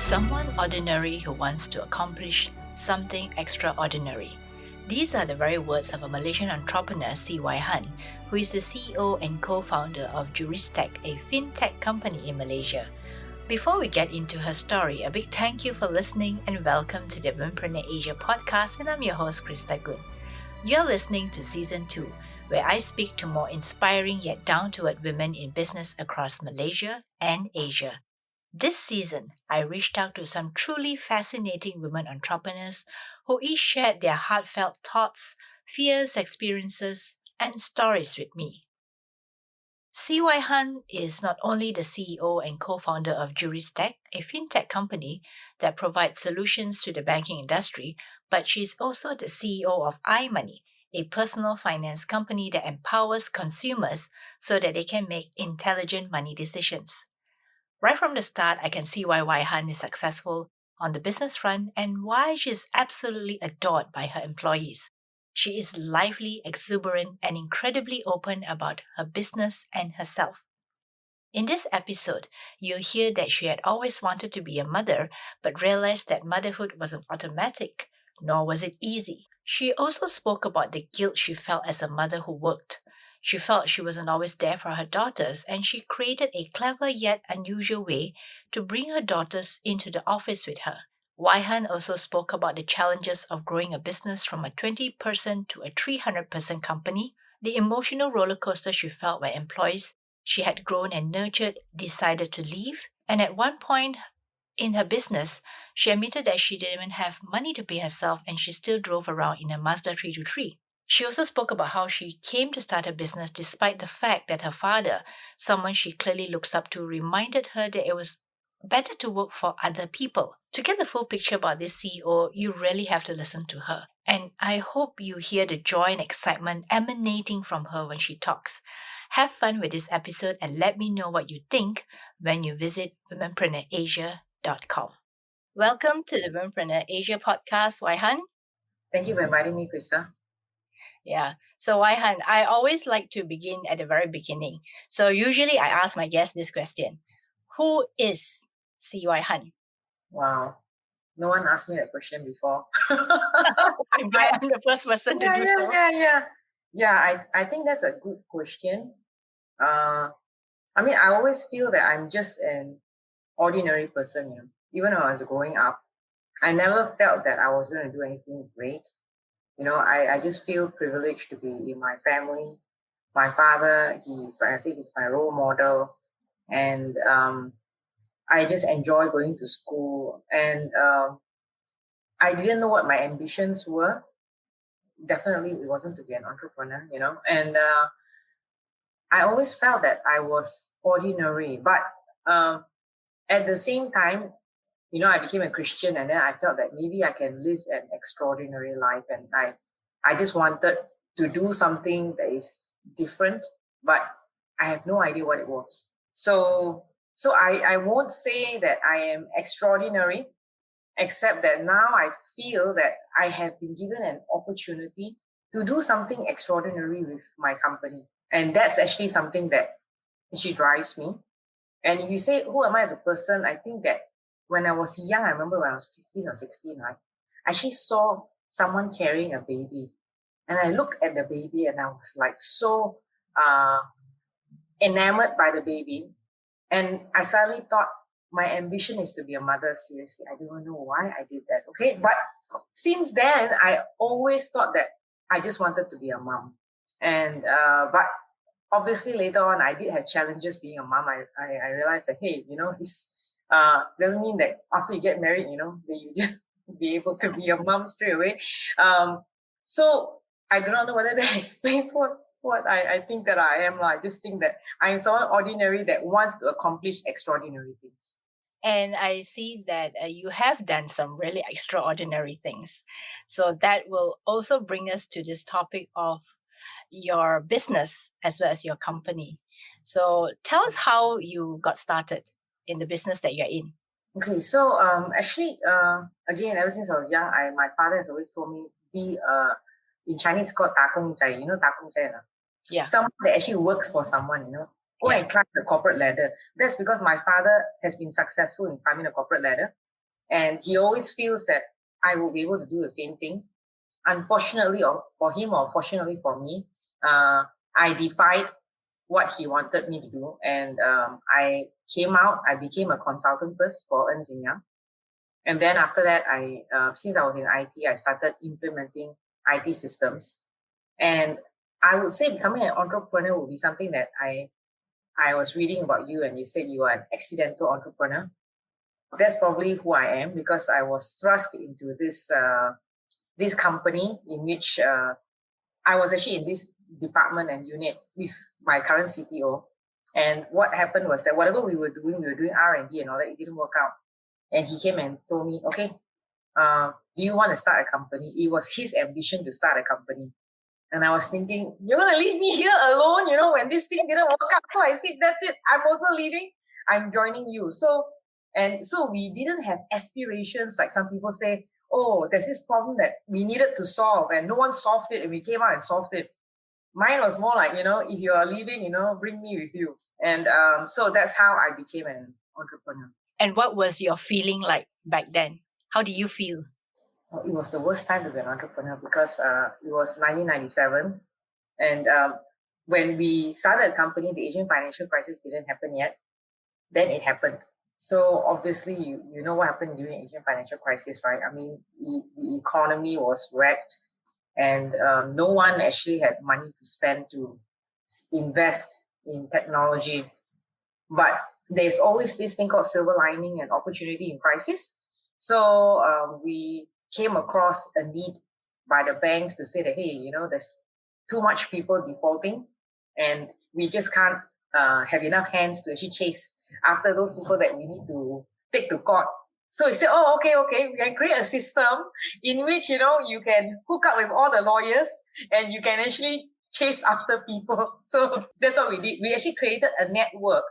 Someone ordinary who wants to accomplish something extraordinary. These are the very words of a Malaysian entrepreneur, Wai Hun, who is the CEO and co-founder of JurisTech, a fintech company in Malaysia. Before we get into her story, a big thank you for listening and welcome to the Womenpreneur Asia podcast, and I'm your host, Krista Gun. You're listening to Season 2, where I speak to more inspiring yet down-to-earth women in business across Malaysia and Asia. This season, I reached out to some truly fascinating women entrepreneurs who each shared their heartfelt thoughts, fears, experiences, and stories with me. Wai Hun is not only the CEO and co-founder of JurisTech, a fintech company that provides solutions to the banking industry, but she's also the CEO of iMoney, a personal finance company that empowers consumers so that they can make intelligent money decisions. Right from the start, I can see why Wai Hun is successful on the business front and why she is absolutely adored by her employees. She is lively, exuberant, and incredibly open about her business and herself. In this episode, you'll hear that she had always wanted to be a mother, but realized that motherhood wasn't automatic, nor was it easy. She also spoke about the guilt she felt as a mother who worked. She felt she wasn't always there for her daughters, and she created a clever yet unusual way to bring her daughters into the office with her. Wai Hun also spoke about the challenges of growing a business from a 20-person to a 300-person company, the emotional roller coaster she felt when employees she had grown and nurtured decided to leave, and at one point in her business, she admitted that she didn't even have money to pay herself and she still drove around in a Mazda 323. She also spoke about how she came to start her business despite the fact that her father, someone she clearly looks up to, reminded her that it was better to work for other people. To get the full picture about this CEO, you really have to listen to her. And I hope you hear the joy and excitement emanating from her when she talks. Have fun with this episode and let me know what you think when you visit womenpreneurasia.com. Welcome to the Womenpreneur Asia podcast, Wai Hun. Thank you for inviting me, Krista. Yeah. So, Wai Hun, I always like to begin at the very beginning. So usually I ask my guests this question. Who is Wai Hun? Wow. No one asked me that question before. I'm glad I'm the first person to do so. Yeah, I think that's a good question. I always feel that I'm just an ordinary person, Even when I was growing up, I never felt that I was going to do anything great. I just feel privileged to be in my family. My father, he's my role model. And I just enjoy going to school. And I didn't know what my ambitions were. Definitely, it wasn't to be an entrepreneur, And I always felt that I was ordinary. But at the same time, I became a Christian, and then I felt that maybe I can live an extraordinary life. And I just wanted to do something that is different, but I have no idea what it was. So I won't say that I am extraordinary, except that now I feel that I have been given an opportunity to do something extraordinary with my company. And that's actually something that actually drives me. And if you say, who am I as a person? I think that when I was young, I remember when I was 15 or 16, right? I actually saw someone carrying a baby. And I looked at the baby and I was like so enamored by the baby. And I suddenly thought, my ambition is to be a mother. Seriously, I don't know why I did that. Okay. But since then, I always thought that I just wanted to be a mom. And, but obviously later on, I did have challenges being a mom. I realized that, hey, it's, doesn't mean that after you get married, that you just be able to be a mom straight away. So I do not know whether that explains what I think that I am. I just think that I'm someone ordinary that wants to accomplish extraordinary things. And I see that you have done some really extraordinary things. So that will also bring us to this topic of your business as well as your company. So tell us how you got started in the business that you're in. Okay, so actually, again, ever since I was young, my father has always told me be in Chinese it's called 打工仔. You know 打工仔? Yeah. Someone that actually works for someone, Go and climb the corporate ladder. That's because my father has been successful in climbing the corporate ladder. And he always feels that I will be able to do the same thing. Unfortunately, or for him, or fortunately for me, I defied what he wanted me to do. And I became a consultant first for Ernst & Young. And then after that, since I was in IT, I started implementing IT systems. And I would say becoming an entrepreneur would be something that I was reading about you, and you said you are an accidental entrepreneur. That's probably who I am, because I was thrust into this company in which I was actually in this department and unit with my current CTO. And what happened was that whatever we were doing R&D and all that, it didn't work out. And he came and told me, okay, do you want to start a company? It was his ambition to start a company. And I was thinking, you're going to leave me here alone, when this thing didn't work out. So I said, that's it. I'm also leaving. I'm joining you. So we didn't have aspirations like some people say, oh, there's this problem that we needed to solve and no one solved it and we came out and solved it. Mine was more like, if you are leaving, bring me with you. And so that's how I became an entrepreneur. And what was your feeling like back then? How did you feel? It was the worst time to be an entrepreneur, because it was 1997. And when we started a company, the Asian financial crisis didn't happen yet. Then it happened. So obviously, you know what happened during Asian financial crisis, right? I mean, the economy was wrecked, and no one actually had money to spend to invest in technology. But there's always this thing called silver lining and opportunity in crisis. So we came across a need by the banks to say that, hey, there's too much people defaulting, and we just can't have enough hands to actually chase after those people that we need to take to court. So we said, oh, okay, we can create a system in which, you can hook up with all the lawyers and you can actually chase after people. So that's what we did. We actually created a network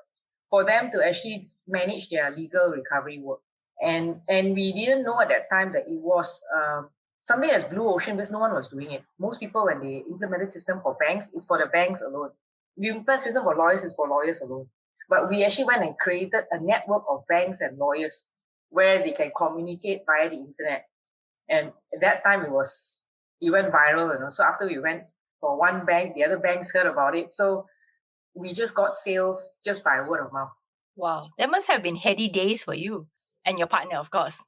for them to actually manage their legal recovery work. And we didn't know at that time that it was something that's blue ocean, because no one was doing it. Most people, when they implemented system for banks, it's for the banks alone. We implement system for lawyers, it's for lawyers alone. But we actually went and created a network of banks and lawyers where they can communicate via the internet. And at that time, it went viral. So after we went for one bank, the other banks heard about it. So we just got sales just by word of mouth. Wow, that must have been heady days for you and your partner, of course.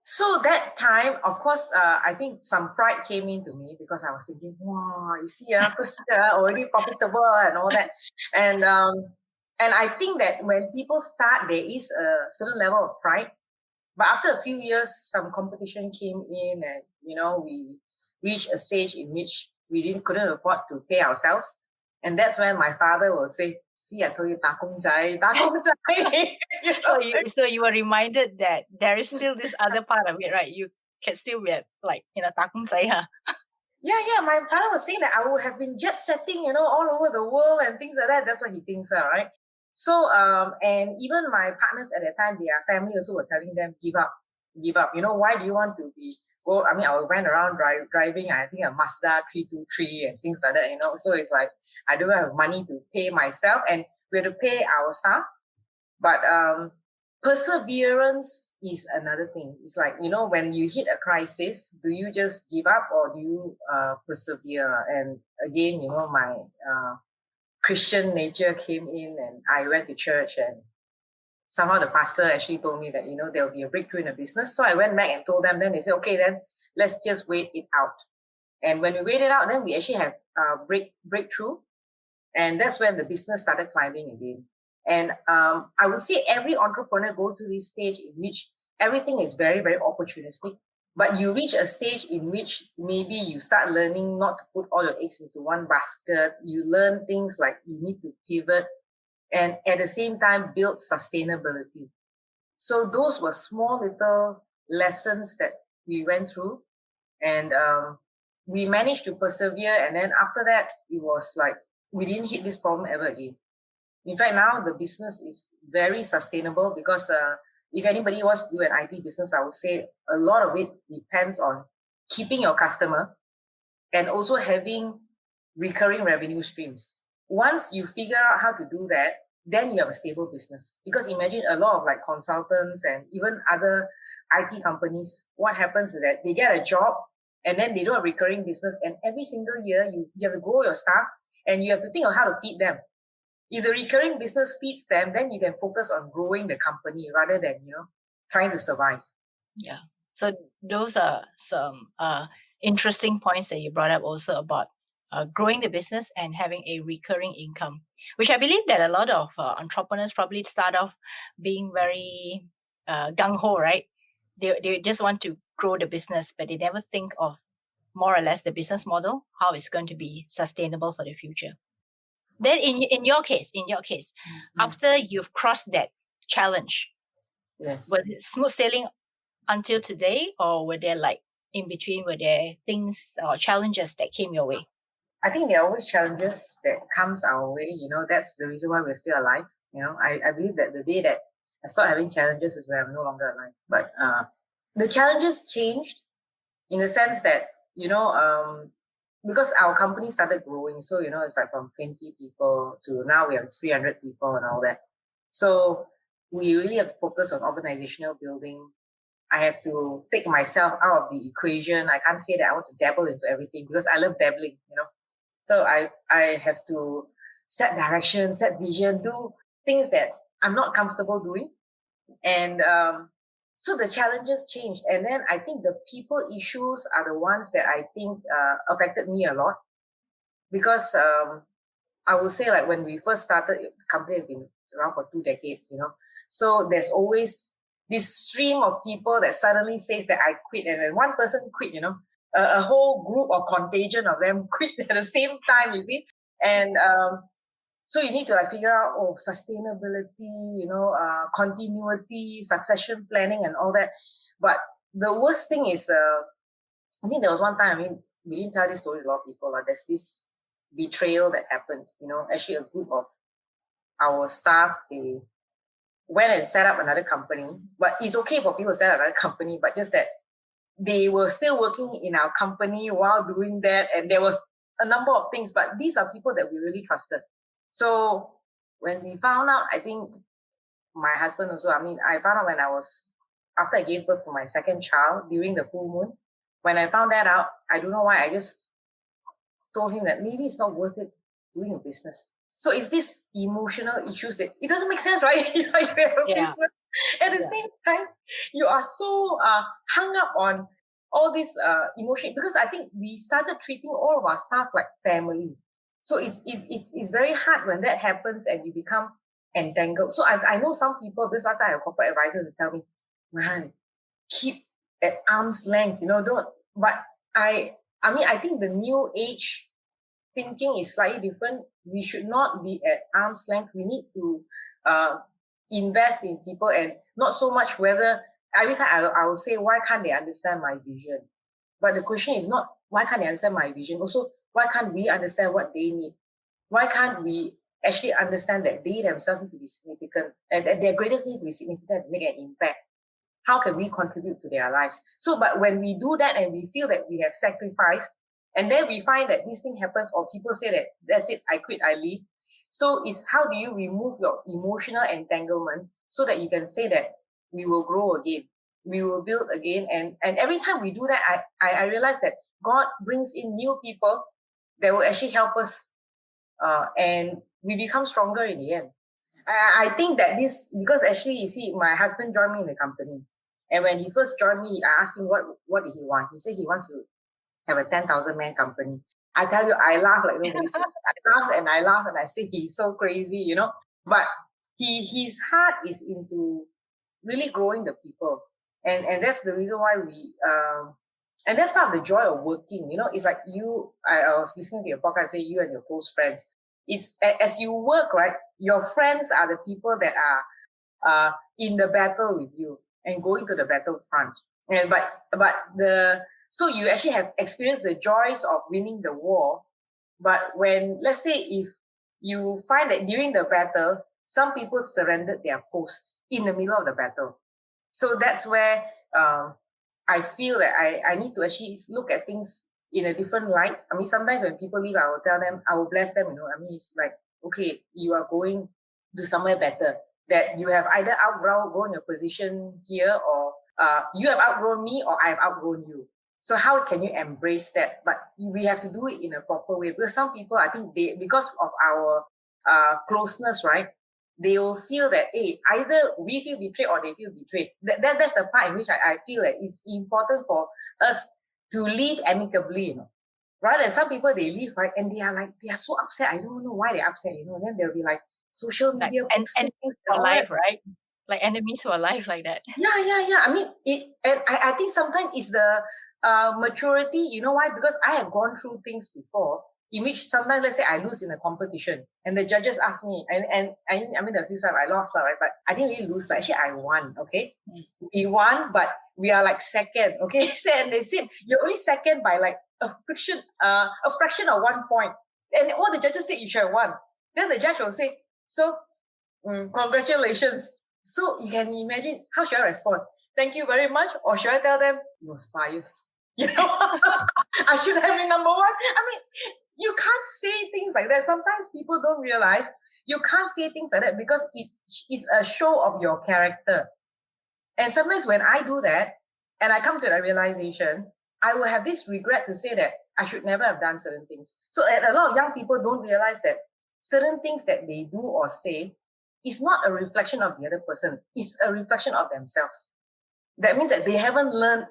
So that time, of course, I think some pride came into me, because I was thinking, wow, you see, already profitable and all that. And I think that when people start, there is a certain level of pride. But after a few years, some competition came in, and we reached a stage in which we couldn't afford to pay ourselves. And that's when my father will say, see, I told you, 打工仔. So you were reminded that there is still this other part of it, right? You can still be like, 打工仔, huh? Yeah. My father was saying that I would have been jet setting, all over the world and things like that. That's what he thinks, right? So, and even my partners at that time, their family also were telling them, give up. Why do you want to be, well, I mean, I ran around driving, I think a Mazda 323 and things like that, So it's like, I don't have money to pay myself, and we have to pay our staff. But perseverance is another thing. It's like, when you hit a crisis, do you just give up or do you persevere? And again, my Christian nature came in, and I went to church, and somehow the pastor actually told me that, there will be a breakthrough in the business. So I went back and told them, then they said, okay, then let's just wait it out. And when we wait it out, then we actually have breakthrough. And that's when the business started climbing again. And I would say every entrepreneur goes to this stage in which everything is very, very opportunistic. But you reach a stage in which maybe you start learning not to put all your eggs into one basket. You learn things like you need to pivot, and at the same time build sustainability. So those were small little lessons that we went through, and we managed to persevere. And then after that, it was like we didn't hit this problem ever again. In fact, now the business is very sustainable, because if anybody wants to do an IT business, I would say a lot of it depends on keeping your customer and also having recurring revenue streams. Once you figure out how to do that, then you have a stable business. Because imagine a lot of like consultants and even other IT companies, what happens is that they get a job and then they do a recurring business, and every single year you have to grow your staff and you have to think of how to feed them. If the recurring business feeds them, then you can focus on growing the company rather than, trying to survive. Yeah. So those are some interesting points that you brought up also about growing the business and having a recurring income, which I believe that a lot of entrepreneurs probably start off being very gung-ho, right? They just want to grow the business, but they never think of more or less the business model, how it's going to be sustainable for the future. Then in your case, after you've crossed that challenge, Yes. was it smooth sailing until today, or were there like in between, were there things or challenges that came your way? I think there are always challenges that comes our way. That's the reason why we're still alive. I believe that the day that I start having challenges is when I'm no longer alive. But the challenges changed in the sense that, because our company started growing. So, it's like from 20 people to now we have 300 people and all that. So we really have to focus on organizational building. I have to take myself out of the equation. I can't say that I want to dabble into everything because I love dabbling, So I have to set direction, set vision, do things that I'm not comfortable doing. And so the challenges changed. And then I think the people issues are the ones that I think affected me a lot. Because I will say, like, when we first started, the company has been around for 2 decades, So there's always this stream of people that suddenly says that I quit. And when one person quit, a whole group or contagion of them quit at the same time, you see. And so you need to figure out sustainability, continuity, succession planning and all that. But the worst thing is, I think there was one time, we didn't tell this story to a lot of people. There's this betrayal that happened. Actually a group of our staff, they went and set up another company. But it's okay for people to set up another company, but just that they were still working in our company while doing that. And there was a number of things, but these are people that we really trusted. So when we found out, I think my husband also, I found out after I gave birth to my second child during the full moon. When I found that out, I don't know why, I just told him that maybe it's not worth it doing a business. So it's this emotional issues that it doesn't make sense, right? It's like you have a business. At the same time, you are so hung up on all this emotion, because I think we started treating all of our staff like family. So it's very hard when that happens and you become entangled. So I know some people, this last time I have corporate advisors to tell me, man, keep at arm's length, don't. But I think the new age thinking is slightly different. We should not be at arm's length. We need to invest in people, and not so much whether, every time I will say, why can't they understand my vision? But the question is not, why can't they understand my vision? Also, why can't we understand what they need? Why can't we actually understand that they themselves need to be significant, and that their greatest need to be significant to make an impact? How can we contribute to their lives? So, but when we do that and we feel that we have sacrificed, and then we find that this thing happens, or people say that that's it, I quit, I leave. So it's how do you remove your emotional entanglement so that you can say that we will grow again, we will build again. And every time we do that, I realize that God brings in new people that will actually help us, and we become stronger in the end. I think that this, because actually, you see, my husband joined me in the company. And when he first joined me, I asked him what did he want. He said he wants to have a 10,000 man company. I tell you, I laugh like nobody's business. I laugh and I say he's so crazy, But his heart is into really growing the people. And that's the reason why we and that's part of the joy of working, It's like I was listening to your podcast, say you and your close friends. It's as you work, right? Your friends are the people that are in the battle with you and going to the battlefront. And so you actually have experienced the joys of winning the war. But when, let's say, if you find that during the battle, some people surrendered their post in the middle of the battle. So that's where I feel that I need to actually look at things in a different light. Sometimes when people leave, I will tell them, I will bless them, It's like, okay, you are going do somewhere better. That you have either outgrown your position here, or you have outgrown me, or I have outgrown you. So how can you embrace that? But we have to do it in a proper way, because some people, I think because of our closeness, right? They will feel that, hey, either we feel betrayed or they feel betrayed. That's the part in which I feel that it's important for us to leave amicably, Rather than some people, they leave, right? And they are so upset. I don't know why they're upset, And then they'll be like, social Like media posting enemies things and for all life, that. right? Like enemies for life, like that. Yeah. I mean, I think sometimes it's the maturity. You know why? Because I have gone through things before in which sometimes, let's say, I lose in a competition and the judges ask me, and I mean, there's this time I lost, right? But I didn't really lose. Like, actually, I won. Okay, we won, but we are like second. Okay, and they said you're only second by like a fraction of 1 point, and all the judges said you should have won. Then the judge will say, so congratulations. So you can imagine, how should I respond? Thank you very much. Or should I tell them, it was biased? I should have been number one. I mean, you can't say things like that. Sometimes people don't realize you can't say things like that because it is a show of your character. And sometimes when I do that and I come to that realization, I will have this regret to say that I should never have done certain things. So a lot of young people don't realize that certain things that they do or say is not a reflection of the other person. It's a reflection of themselves. That means that they haven't learned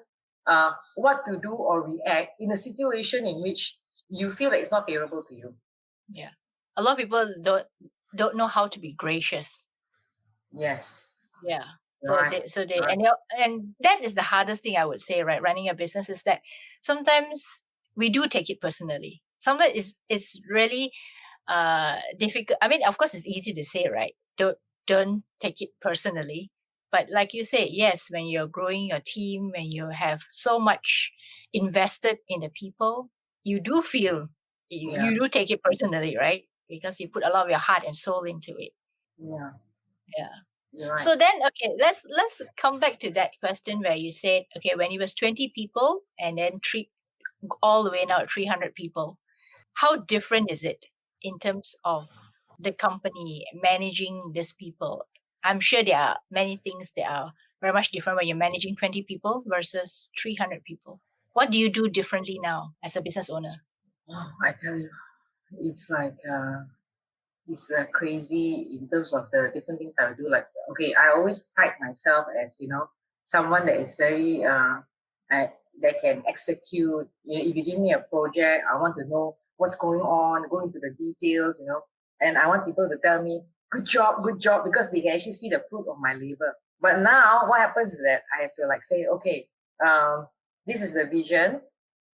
what to do or react in a situation in which you feel that it's not favorable to you. Yeah. A lot of people don't know how to be gracious. Yes. Yeah. So Right. and that is the hardest thing, I would say, right? Running a business is that sometimes we do take it personally. Sometimes it's really difficult. I mean, of course, it's easy to say, right? Don't take it personally. But like you say, yes, when you're growing your team, when you have so much invested in the people, you do feel you do take it personally, right? Because you put a lot of your heart and soul into it. Yeah. Yeah. You're right. So then, okay, let's come back to that question where you said, okay, when it was 20 people and then all the way now at 300 people, how different is it in terms of the company managing these people? I'm sure there are many things that are very much different when you're managing 20 people versus 300 people. What do you do differently now as a business owner? Oh, I tell you, it's like it's crazy in terms of the different things I do. Like, okay, I always pride myself as someone that is very that can execute. If you give me a project, I want to know what's going on, go into the details, and I want people to tell me good job, because they can actually see the fruit of my labor. But now what happens is that I have to like say, okay, this is the vision.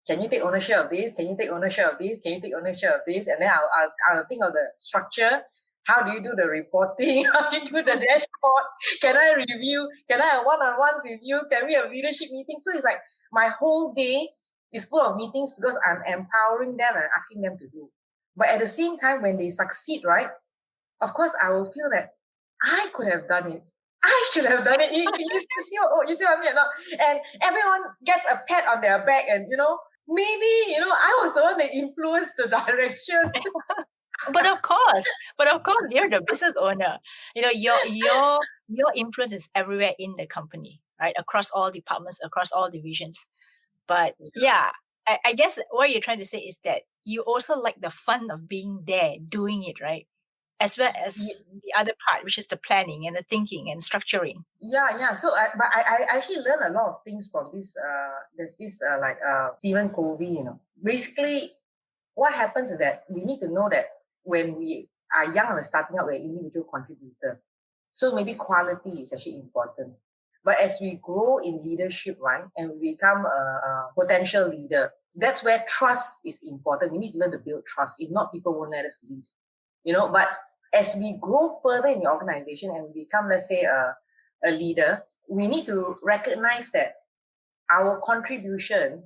Can you take ownership of this? Can you take ownership of this? Can you take ownership of this? And then I'll think of the structure. How do you do the reporting? How do you do the dashboard? Can I review? Can I have one-on-ones with you? Can we have leadership meetings? So it's like my whole day is full of meetings because I'm empowering them and asking them to do. But at the same time, when they succeed, right? Of course, I will feel that I could have done it. I should have done it. You see what I mean? And everyone gets a pat on their back, and maybe I was the one that influenced the direction. But of course, you're the business owner. Your influence is everywhere in the company, right? Across all departments, across all divisions. But yeah, I guess what you're trying to say is that you also like the fun of being there, doing it, right? As well as the other part, which is the planning and the thinking and structuring. Yeah. So, I actually learned a lot of things from this. There's this Stephen Covey. Basically, what happens is that we need to know that when we are young and we're starting out, we're an individual contributor. So maybe quality is actually important. But as we grow in leadership, right, and we become a potential leader, that's where trust is important. We need to learn to build trust. If not, people won't let us lead. But as we grow further in the organization and we become, let's say, a leader, we need to recognize that our contribution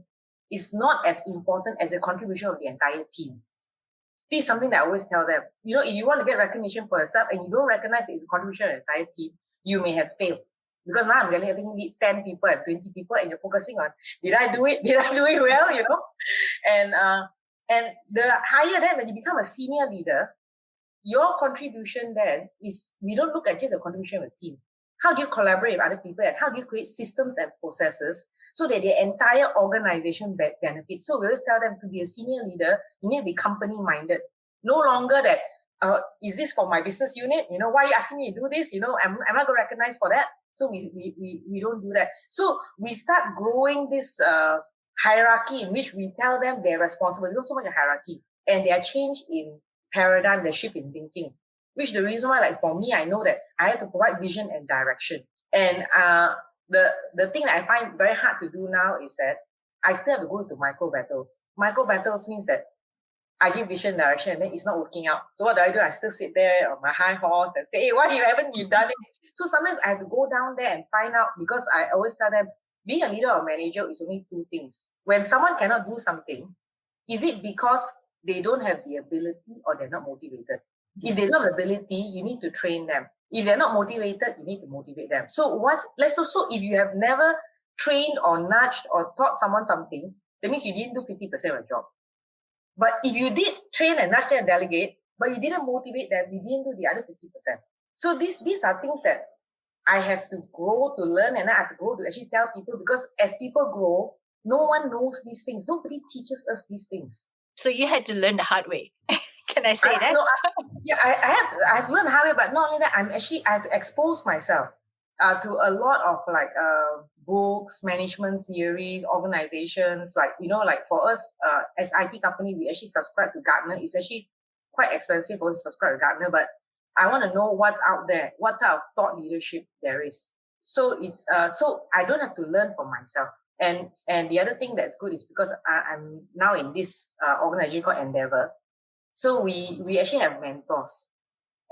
is not as important as the contribution of the entire team. This is something that I always tell them. If you want to get recognition for yourself and you don't recognize that it's a contribution of the entire team, you may have failed. Because now I'm getting lead 10 people and 20 people, and you're focusing on, did I do it? Did I do it well? And the higher then, when you become a senior leader, your contribution then is, we don't look at just a contribution of a team. How do you collaborate with other people, and how do you create systems and processes so that the entire organization benefits? So we always tell them, to be a senior leader, you need to be company-minded. No longer that, is this for my business unit? Why are you asking me to do this? Am I going to recognize for that? So we don't do that. So we start growing this hierarchy in which we tell them they're responsible. Not so much a hierarchy. And their change in paradigm, their shift in thinking. Which the reason why, like for me, I know that I have to provide vision and direction. And the thing that I find very hard to do now is that I still have to go to micro battles. Micro battles means that I give vision, direction, and then it's not working out. So what do? I still sit there on my high horse and say, hey, why haven't you done it? So sometimes I have to go down there and find out, because I always tell them, being a leader or manager is only two things. When someone cannot do something, is it because they don't have the ability or they're not motivated? If they don't have the ability, you need to train them. If they're not motivated, you need to motivate them. So if you have never trained or nudged or taught someone something, that means you didn't do 50% of your job. But if you did train and nudge them and delegate, but you didn't motivate them, you didn't do the other 50%. So these are things that I have to grow to learn, and I have to grow to actually tell people, because as people grow, no one knows these things. Nobody teaches us these things. So you had to learn the hard way. Can I say that? I've learned how, but not only that, I have to expose myself to a lot of books, management theories, organizations. Like for us as IT company, we actually subscribe to Gartner. It's actually quite expensive for us to subscribe to Gartner, but I want to know what's out there, what type of thought leadership there is. So it's so I don't have to learn for myself. And the other thing that's good is because I'm now in this organization called Endeavor. So we actually have mentors,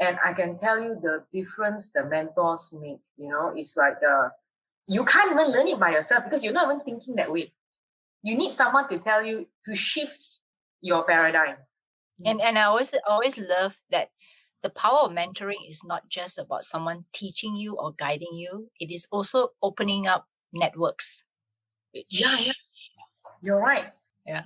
and I can tell you the difference the mentors make. It's like you can't even learn it by yourself, because you're not even thinking that way. You need someone to tell you, to shift your paradigm. And I always love that the power of mentoring is not just about someone teaching you or guiding you. It is also opening up networks. Yeah, you're right. Yeah.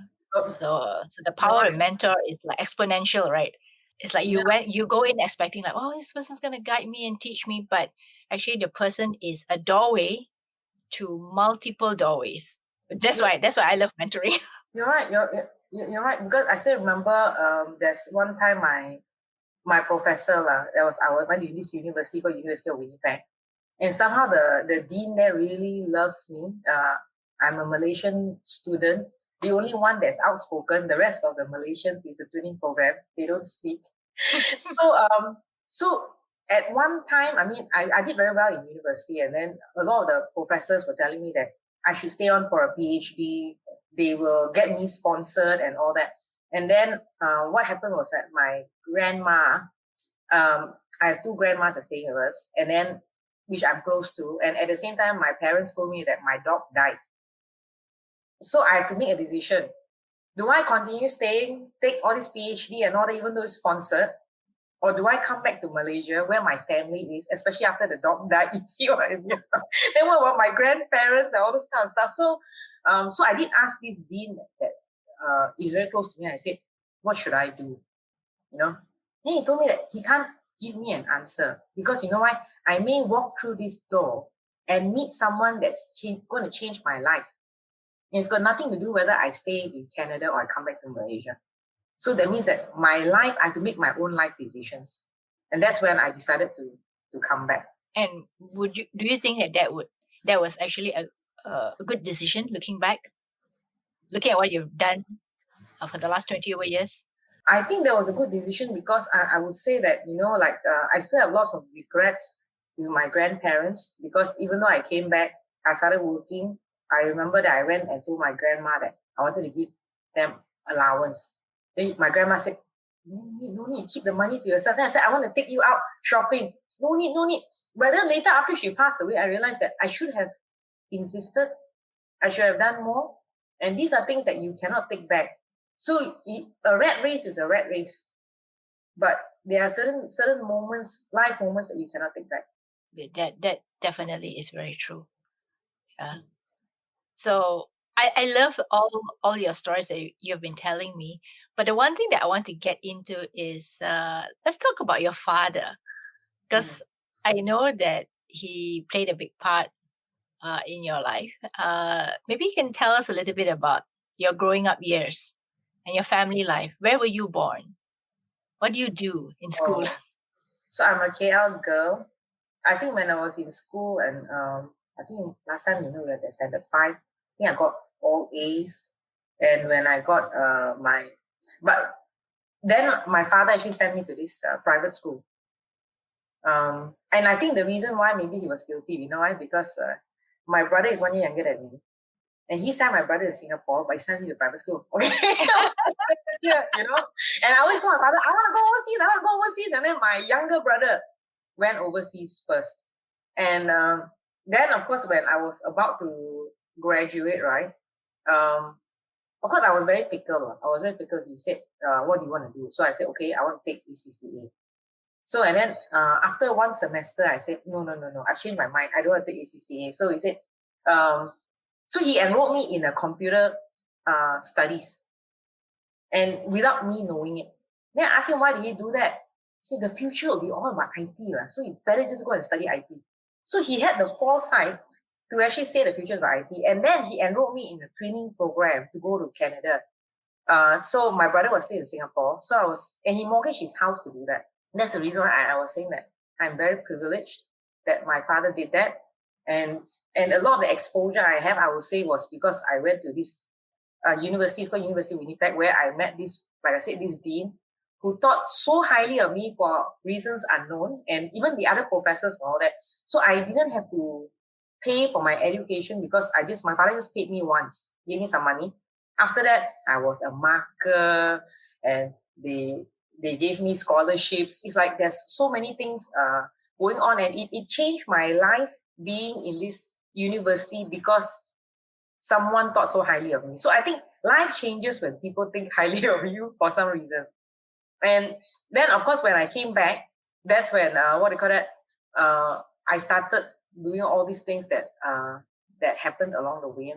So the power of mentor is like exponential, right? It's like you go in expecting like, oh, this person's gonna guide me and teach me, but actually the person is a doorway to multiple doorways. That's why I love mentoring. You're right. You're right, because I still remember there's one time my professor I went to this university called University of Winnipeg, and somehow the dean there really loves me. I'm a Malaysian student, the only one that's outspoken. The rest of the Malaysians with the training program, they don't speak. So at one time, I did very well in university, and then a lot of the professors were telling me that I should stay on for a PhD. They will get me sponsored and all that. And then what happened was that my grandma, I have two grandmas that stay with us, and then which I'm close to. And at the same time, my parents told me that my dog died. So I have to make a decision. Do I continue staying, take all this PhD and all that, even though it's sponsored? Or do I come back to Malaysia where my family is, especially after the dog died? You see what I mean? Then what about my grandparents and all this kind of stuff? So I did ask this dean that is very close to me. I said, what should I do? Then he told me that he can't give me an answer, because you know why? I may walk through this door and meet someone that's going to change my life. And it's got nothing to do whether I stay in Canada or I come back to Malaysia. So that means that my life, I have to make my own life decisions. And that's when I decided to come back. And do you think that was actually a good decision, looking back? Looking at what you've done for the last 20 over years? I think that was a good decision, because I would say that, I still have lots of regrets with my grandparents, because even though I came back, I started working. I remember that I went and told my grandma that I wanted to give them allowance. Then my grandma said, no need, keep the money to yourself. Then I said, I want to take you out shopping. No need. But then later, after she passed away, I realized that I should have insisted. I should have done more. And these are things that you cannot take back. So a rat race is a rat race. But there are certain moments, life moments, that you cannot take back. That definitely is very true. Yeah. So I love all your stories that you've been telling me. But the one thing that I want to get into is let's talk about your father, Mm. because I know that he played a big part in your life. Maybe you can tell us a little bit about your growing up years and your family life. Where were you born? What do you do in school? Oh, so I'm a KL girl. I think when I was in school and I think last time we had the standard five. I think I got all A's, and when I got but then my father actually sent me to this private school. And I think the reason why maybe he was guilty, you know why? Because my brother is 1 year younger than me, and he sent my brother to Singapore, but he sent me to private school. Okay, yeah, you know. And I always told my father, I want to go overseas. I want to go overseas. And then my younger brother went overseas first, and then of course when I was about to graduate, right? Of course I was very fickle. I was very fickle. He said, "What do you want to do?" So I said, "Okay, I want to take ACCA." So and then after one semester, I said, no, I changed my mind. I don't want to take ACCA. So he said, so he enrolled me in a computer studies, and without me knowing it. Then I asked him, why did he do that? He said, the future will be all about IT. So you better just go and study IT. So he had the foresight to actually say the future is about IT. And then he enrolled me in a training program to go to Canada. So my brother was still in Singapore. And he mortgaged his house to do that. That's the reason why I was saying that I'm very privileged that my father did that. And a lot of the exposure I have, I would say, was because I went to this university, it's called University of Winnipeg, where I met this, like I said, this dean who thought so highly of me for reasons unknown, and even the other professors and all that. So I didn't have to pay for my education because my father just paid me once, gave me some money. After that, I was a marker, and they gave me scholarships. It's like there's so many things going on, and it changed my life being in this university because someone thought so highly of me. So I think life changes when people think highly of you for some reason. And then, of course, when I came back, that's when I started doing all these things that happened along the way.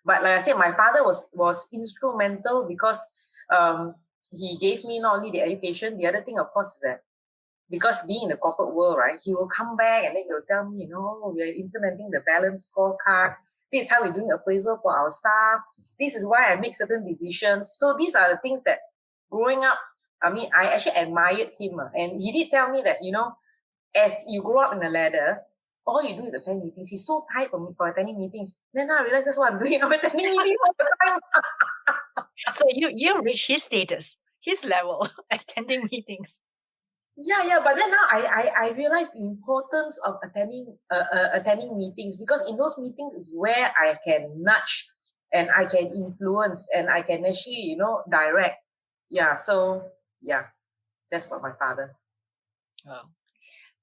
But like I said, my father was instrumental because he gave me not only the education. The other thing, of course, is that because being in the corporate world, right, he will come back and then he'll tell me, we are implementing the balance scorecard. This is how we're doing appraisal for our staff. This is why I make certain decisions. So these are the things that growing up, I mean, I actually admired him. And he did tell me that, as you grow up in the ladder, all you do is attend meetings. He's so hyped for attending meetings. Then I realized that's what I'm doing. I'm attending meetings all the time. So you reach his status, his level, attending meetings. Yeah. But then now I realize the importance of attending meetings, because in those meetings is where I can nudge and I can influence and I can actually, direct. Yeah. So yeah, that's about my father. Oh.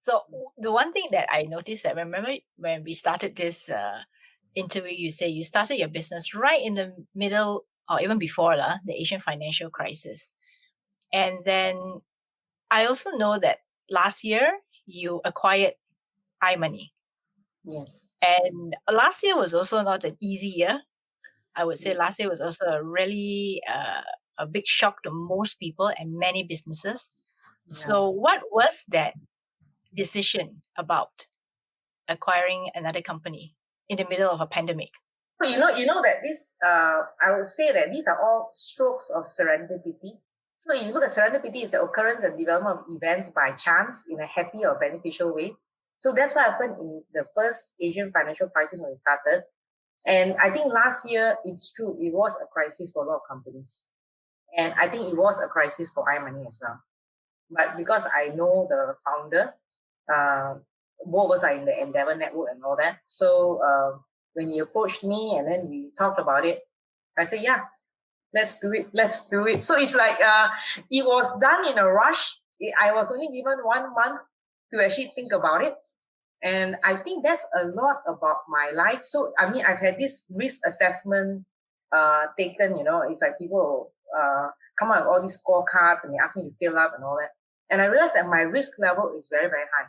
So the one thing that I noticed, that remember when we started this interview, you say you started your business right in the middle or even before the Asian financial crisis. And then I also know that last year you acquired iMoney. Yes. And last year was also not an easy year. I would say last year was also a really a big shock to most people and many businesses. Yeah. So what was that decision about acquiring another company in the middle of a pandemic? You know that this, I would say that these are all strokes of serendipity. So if you look at serendipity, it's the occurrence and development of events by chance in a happy or beneficial way. So that's what happened in the first Asian financial crisis when it started. And I think last year, it's true, it was a crisis for a lot of companies. And I think it was a crisis for iMoney as well. But because I know the founder, both of us are in the Endeavor network and all that. So when he approached me and then we talked about it, I said, yeah, let's do it. So it's like it was done in a rush. I was only given 1 month to actually think about it. And I think that's a lot about my life. So, I mean, I've had this risk assessment taken, it's like people come out with all these scorecards and they ask me to fill up and all that. And I realized that my risk level is very, very high.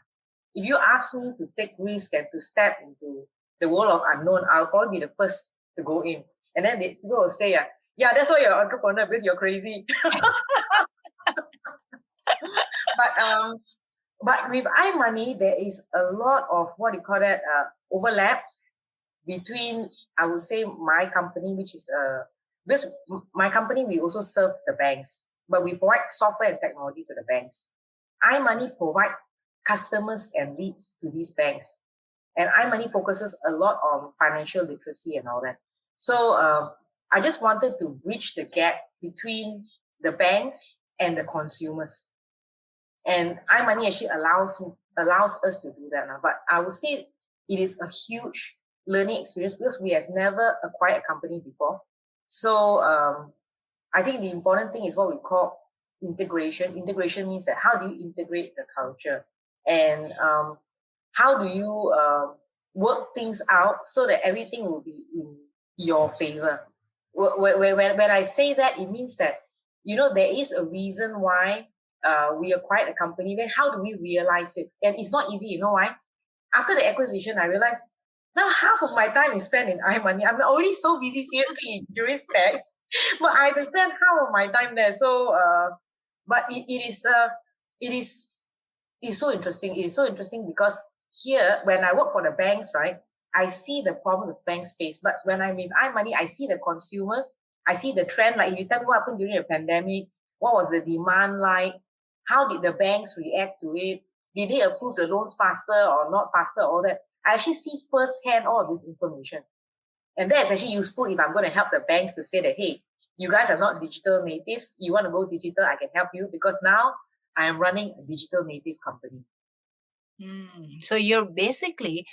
If you ask me to take risk and to step into the world of unknown, I'll probably be the first to go in. And then people will say, yeah, that's why you're an entrepreneur, because you're crazy. But with iMoney, there is a lot of overlap between, I would say, my company, which is because my company, we also serve the banks, but we provide software and technology to the banks. iMoney provide customers and leads to these banks. And iMoney focuses a lot on financial literacy and all that. So I just wanted to bridge the gap between the banks and the consumers. And iMoney actually allows us to do that now. But I would say it is a huge learning experience because we have never acquired a company before. So I think the important thing is what we call integration. Integration means that how do you integrate the culture? And how do you work things out so that everything will be in your favor? When I say that, it means that, there is a reason why we acquired a company. Then how do we realize it? And it's not easy. You know why? After the acquisition, I realized now half of my time is spent in iMoney. I'm already so busy, seriously, in JurisTech, but I can spend half of my time there. So, but it is so interesting. It is so interesting because here, when I work for the banks, right, I see the problem the banks face. But when I'm with iMoney, I see the consumers. I see the trend. Like, if you tell me what happened during the pandemic, what was the demand like? How did the banks react to it? Did they approve the loans faster or not faster? All that. I actually see firsthand all of this information. And that's actually useful if I'm going to help the banks to say that, hey, you guys are not digital natives. You want to go digital, I can help you because now I am running a digital native company. So you're basically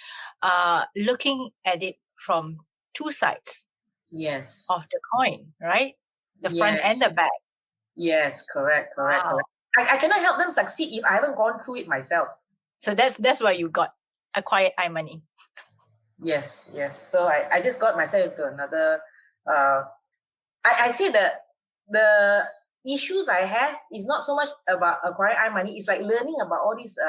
looking at it from two sides. Yes. Of the coin, right? The front and the back. Yes, correct. I cannot help them succeed if I haven't gone through it myself. So that's why you acquired iMoney. Yes. So I just got myself into another. I see the issues I have is not so much about acquiring iMoney. It's like learning about all these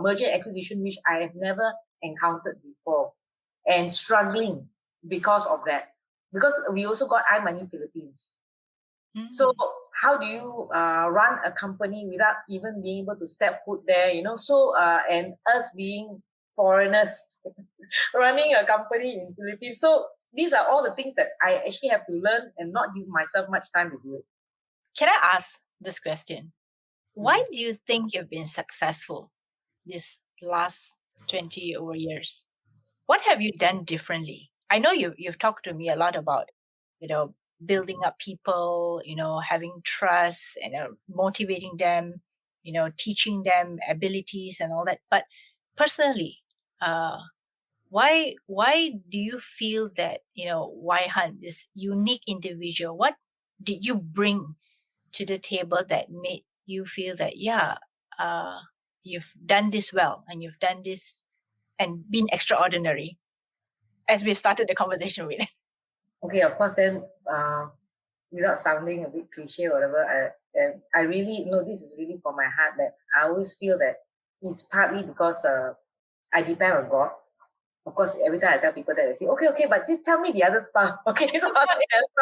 merger acquisition which I have never encountered before, and struggling because of that. Because we also got iMoney Philippines. So how do you run a company without even being able to step foot there? So and us being foreigners running a company in Philippines. So these are all the things that I actually have to learn and not give myself much time to do it. Can I ask this question? Why do you think you've been successful this last 20 over years? What have you done differently? I know you've talked to me a lot about, building up people, having trust and motivating them, teaching them abilities and all that. But personally, why do you feel that, Wai Hun, this unique individual, what did you bring to the table that made you feel that, you've done this well and you've done this and been extraordinary, as we've started the conversation with? Okay, of course, then without sounding a bit cliche or whatever, I really know this is really from my heart, that I always feel that it's partly because I depend on God. Of course, every time I tell people that, they say, okay, but tell me the other part. Okay, so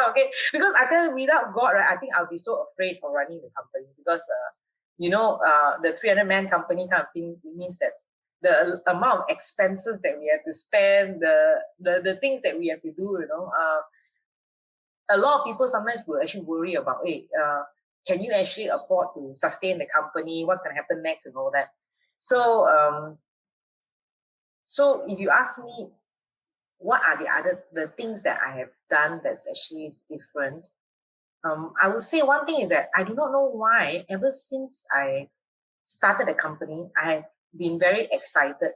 okay, because I tell you, without God, right, I think I'll be so afraid of running the company because the 300-man company kind of thing, it means that the amount of expenses that we have to spend, the things that we have to do, a lot of people sometimes will actually worry about, hey, can you actually afford to sustain the company? What's going to happen next and all that? So if you ask me, what are the things that I have done that's actually different? I would say one thing is that I do not know why, ever since I started the company, I have been very excited.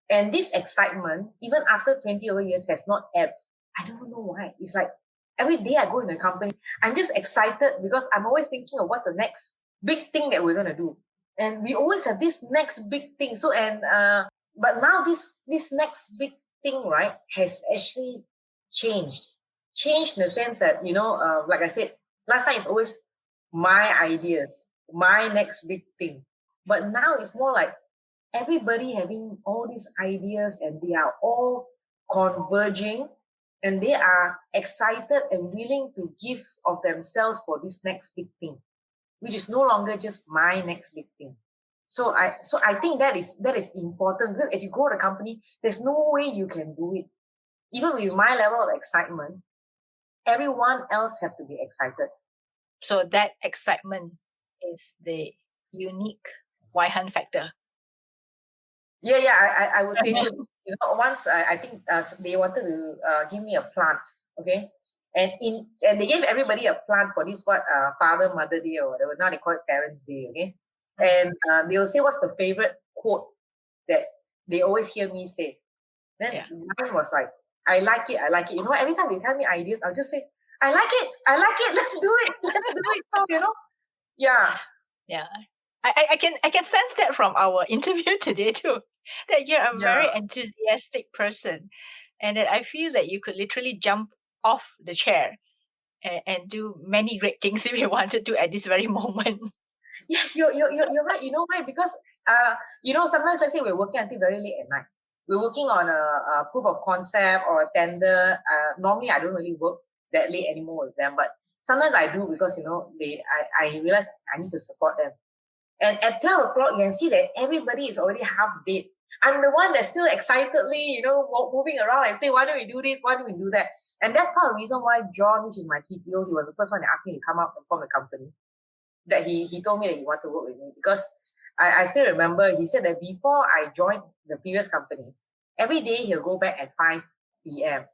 And this excitement, even after 20 over years, has not ebbed. I don't know why. It's like every day I go in a company, I'm just excited because I'm always thinking of what's the next big thing that we're going to do. And we always have this next big thing. But now this next big thing, right, has actually changed. Changed in the sense that, like I said, last time it's always my ideas, my next big thing. But now it's more like everybody having all these ideas and they are all converging and they are excited and willing to give of themselves for this next big thing, which is no longer just my next big thing. So I think that is important, because as you grow the company, there's no way you can do it. Even with my level of excitement, everyone else have to be excited. So that excitement is the unique Wai Hun factor. Yeah, I would say so. Once I think they wanted to give me a plant, okay, and they gave everybody a plant for this Father Mother Day or whatever. Now they call it Parents Day, okay, and they'll say what's the favorite quote that they always hear me say. Then mine was like, I like it. Every time they tell me ideas, I'll just say, I like it, let's do it. So, yeah. I can sense that from our interview today too, that you're a very enthusiastic person, and that I feel that you could literally jump off the chair and do many great things if you wanted to at this very moment. Yeah, you're right. You know why? Because sometimes let's say we're working until very late at night. We're working on a proof of concept or a tender. Normally I don't really work that late anymore with them, but sometimes I do, because I realize I need to support them. And at 12 o'clock, you can see that everybody is already half dead. I'm the one that's still excitedly, moving around and say, why don't we do this? Why don't we do that? And that's part of the reason why John, which is my CPO, he was the first one to ask me to come up and form the company. That he told me that he wanted to work with me, because I still remember he said that before I joined the previous company, every day he'll go back at 5 p.m.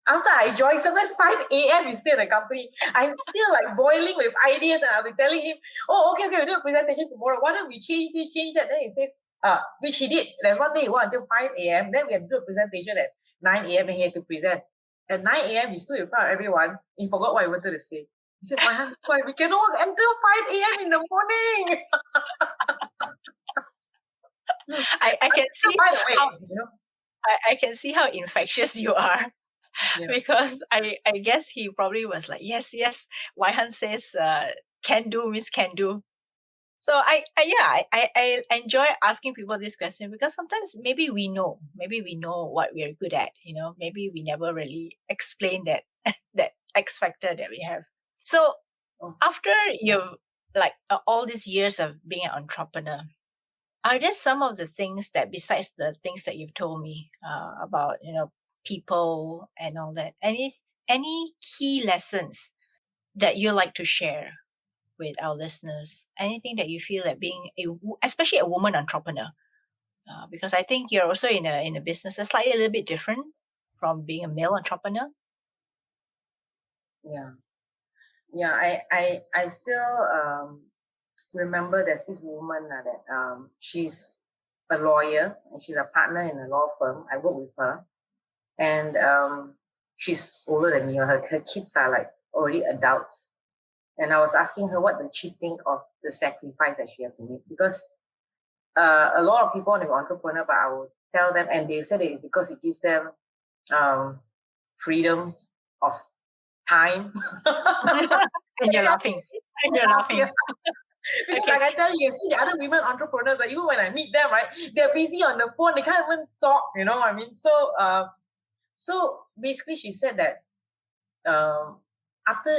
After I joined, sometimes 5 a.m. he's still in the company. I'm still like boiling with ideas, and I'll be telling him, oh, okay, we'll do a presentation tomorrow. Why don't we change this, change that? Then he says, which he did. There's one day he worked until 5 a.m. Then we had to do a presentation at 9 a.m. and he had to present. At 9 a.m. he stood in front of everyone. He forgot what he wanted to say. He said, why we cannot work until 5 a.m. in the morning. I can see how, I can see how infectious you are. Yeah. Because I guess he probably was like, yes, Wai Hun says can do means can do. So I enjoy asking people this question, because sometimes maybe we know what we're good at, maybe we never really explain that that X factor that we have. So after you've all these years of being an entrepreneur, are there some of the things that, besides the things that you've told me about people and all that, any key lessons that you like to share with our listeners? Anything that you feel that being especially a woman entrepreneur, because I think you're also in a business that's slightly a little bit different from being a male entrepreneur. I still remember there's this woman that she's a lawyer and she's a partner in a law firm. I work with her, and she's older than me. Her kids are like already adults, and I was asking her what did she think of the sacrifice that she had to make, because a lot of people want to be entrepreneur, but I would tell them, and they said it's because it gives them freedom of time. And you're laughing. Because like I tell you, see the other women entrepreneurs, like, even when I meet them, right, they're busy on the phone, they can't even talk, you know what I mean? So basically she said that after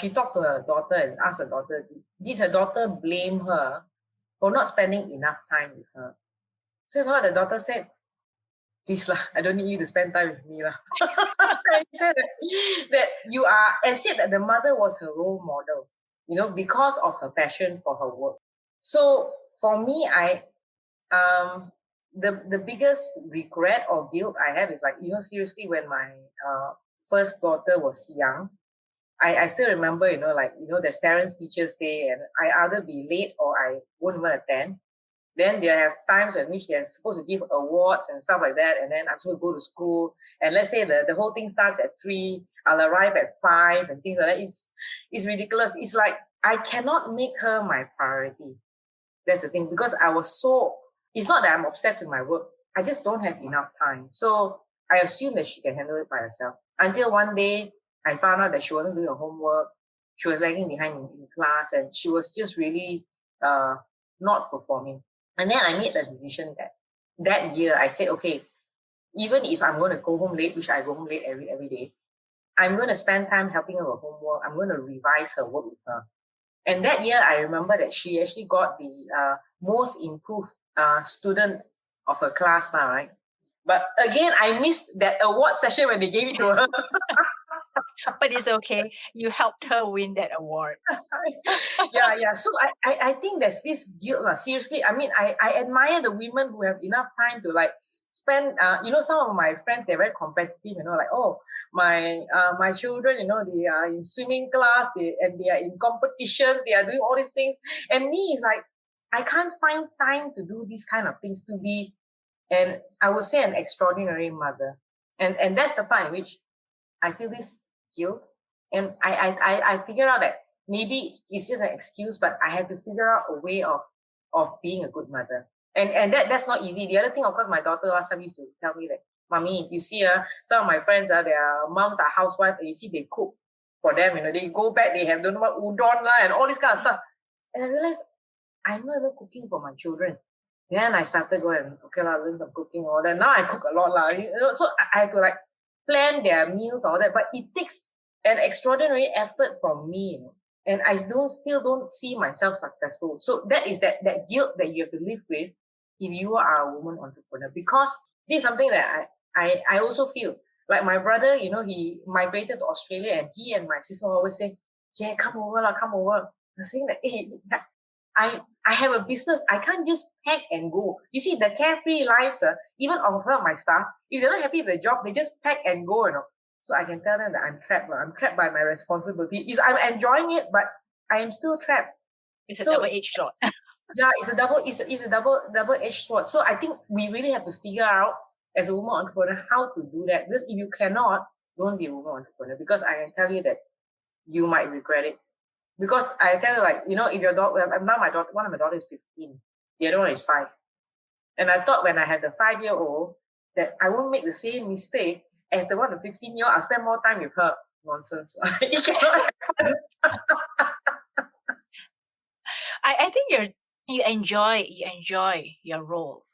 she talked to her daughter and asked her daughter, did her daughter blame her for not spending enough time with her? So you know what the daughter said? Please lah, I don't need you to spend time with me lah. And said that you are, and said that the mother was her role model, because of her passion for her work. So for me, the biggest regret or guilt I have is seriously, when my first daughter was young, I still remember, there's Parents Teachers Day, and I either be late or I won't even attend. Then they have times in which they're supposed to give awards and stuff like that, and then I'm supposed to go to school. And let's say the whole thing starts at 3, I'll arrive at 5 and things like that. It's ridiculous. It's like I cannot make her my priority. That's the thing, because it's not that I'm obsessed with my work. I just don't have enough time. So I assume that she can handle it by herself. Until one day I found out that she wasn't doing her homework. She was lagging behind in class, and she was just really not performing. And then I made the decision that year I said, okay, even if I'm going to go home late, which I go home late every day, I'm going to spend time helping her with homework. I'm going to revise her work with her. And that year, I remember that she actually got the most improved student of her class now, right? But again, I missed that award session when they gave it to her. But it's okay. You helped her win that award. Yeah. So I think there's this guilt. Seriously, I mean, I admire the women who have enough time to like spend, some of my friends, they're very competitive, like, oh, my children, they are in swimming class, they are in competitions, they are doing all these things. And me is like, I can't find time to do these kind of things, to be, and I would say, an extraordinary mother. And that's the part in which I feel this guilt. And I figure out that maybe it's just an excuse, but I have to figure out a way of being a good mother. And that's not easy. The other thing, of course, my daughter last time used to tell me that, Mommy, you see, some of my friends, their moms are housewives, and you see they cook for them, they go back, they have don't know what udon and all this kind of stuff. And I realized I'm not even cooking for my children. Then I started going, okay, learn some cooking, all that. Now I cook a lot. So I have to like plan their meals, all that. But it takes an extraordinary effort from me, and I still don't see myself successful. So that is that guilt that you have to live with if you are a woman entrepreneur. Because this is something that I also feel. Like my brother, he migrated to Australia, and he and my sister always say, Jay, come over. I'm saying that, hey, I have a business. I can't just pack and go. You see, the carefree lives, even of my staff, if they're not happy with the job, they just pack and go, So I can tell them that I'm trapped. I'm trapped by my responsibility. I'm enjoying it, but I am still trapped. It's a double-edged sword. Yeah, it's a double-edged sword. So I think we really have to figure out as a woman entrepreneur how to do that. Because if you cannot, don't be a woman entrepreneur. Because I can tell you that you might regret it. Because I tell you, like, if your daughter, now one of my daughters is 15, the other one is 5. And I thought when I had the 5-year-old that I won't make the same mistake as the one, the 15-year-old. I'll spend more time with her. Nonsense. It cannot happen. I think you enjoy your role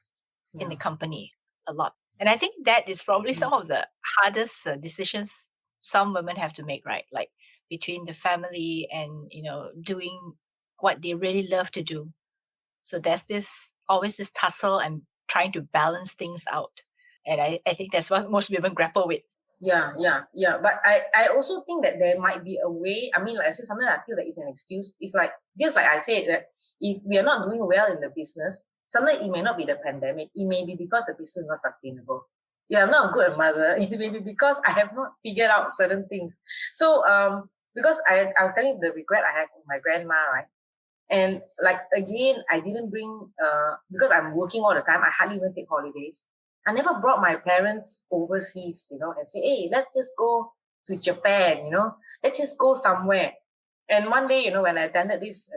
in the company a lot. And I think that is probably some of the hardest decisions some women have to make, right? Like between the family and, doing what they really love to do. So there's always this tussle and trying to balance things out. And I think that's what most women grapple with. Yeah. But I also think that there might be a way. I mean, like I said, something I feel that is an excuse. It's like, just like I said, that if we are not doing well in the business, sometimes it may not be the pandemic. It may be because the business is not sustainable. Yeah, I'm not a good mother. It may be because I have not figured out certain things. So, because I was telling the regret I have with my grandma, right? And like, again, I didn't bring, because I'm working all the time, I hardly even take holidays. I never brought my parents overseas, and say, hey, let's just go to Japan, let's just go somewhere. And one day, when I attended this